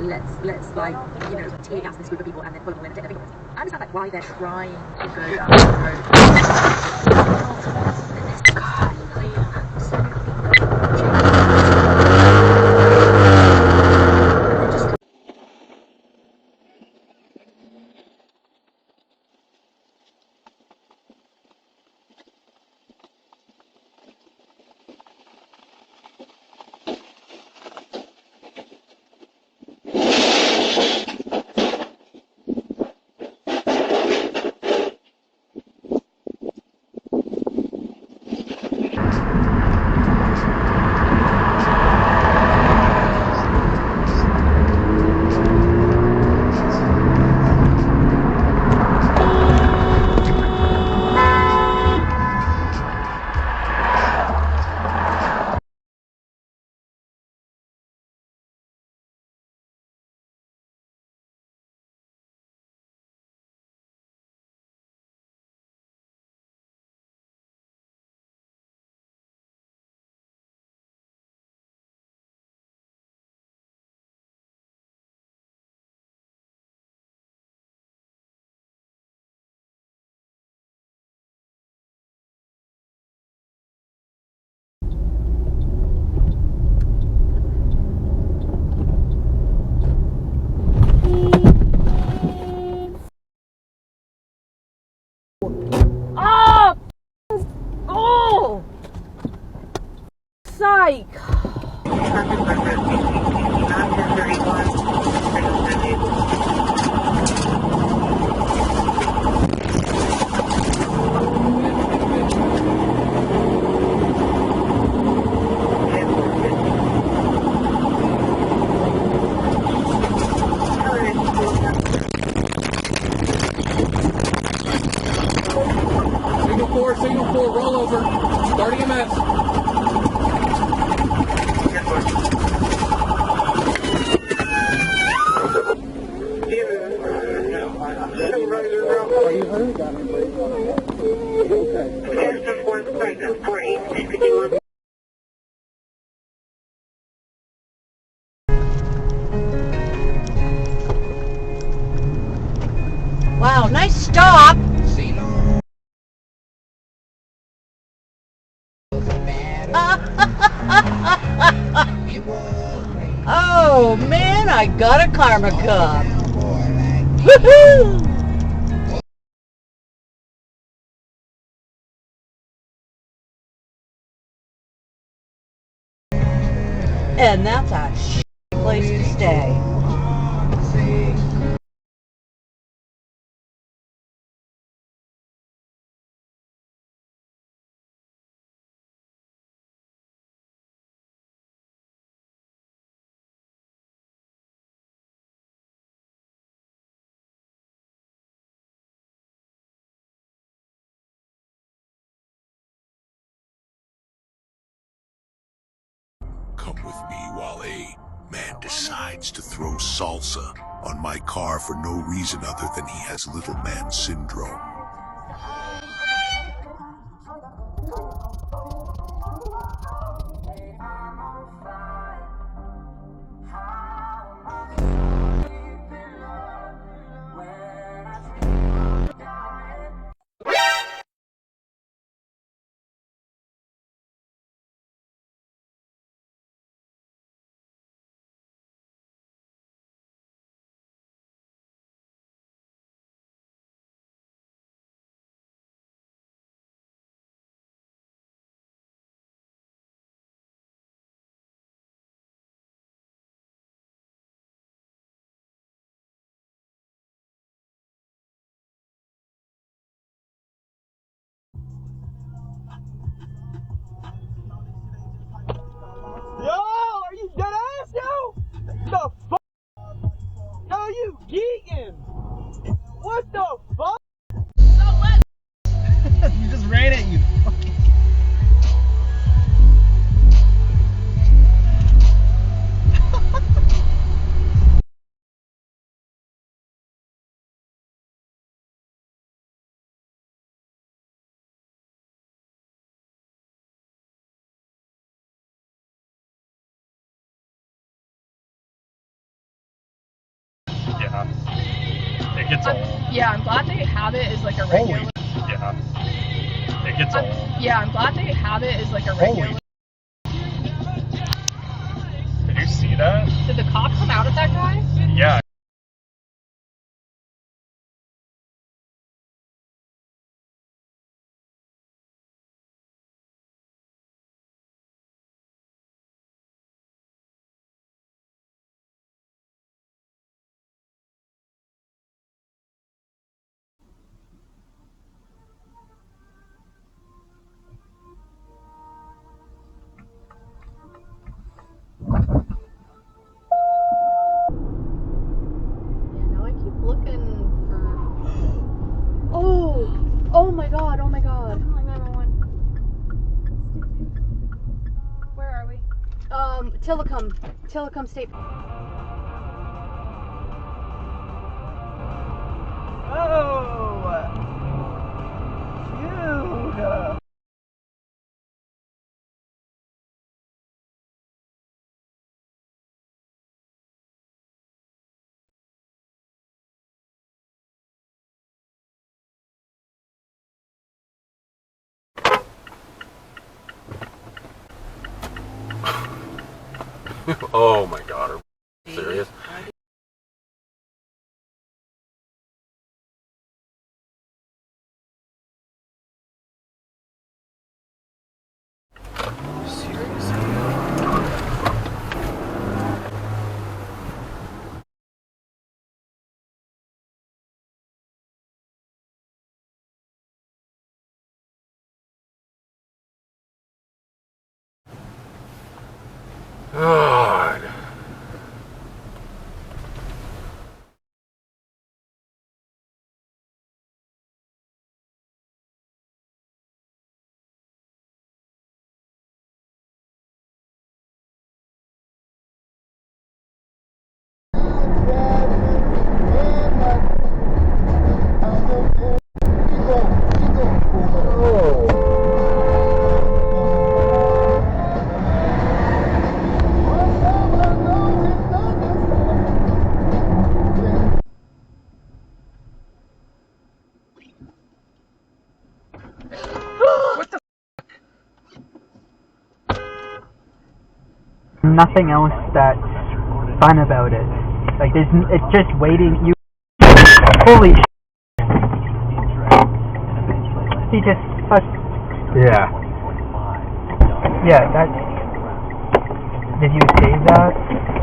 let's like, you know, tear gas this group of people and then pull them away and take their fingerprints. I understand like why they're trying to go down this road. God, oh! Oh! Psych! Signal 4, roll over. Starting EMS. Are you hurt? Okay. Wow, nice stop. Oh man, I got a karma cup. Woohoo! And that's a place to stay. Come with me while a man decides to throw salsa on my car for no reason other than he has little man syndrome. It gets old. Yeah, I'm glad they have it as like a regular. Holy yeah. It gets old. Yeah, I'm glad they have it as like a regular. Holy. Did you see that? Did the cop come out at that guy? Yeah. Now I keep looking for. Oh my god! Oh my god! Where are we? Tillicum State. Oh my god, are you serious? God. Nothing else that's fun about it. Like it's just waiting. You holy. He just. Yeah. Yeah. That. Did you save that?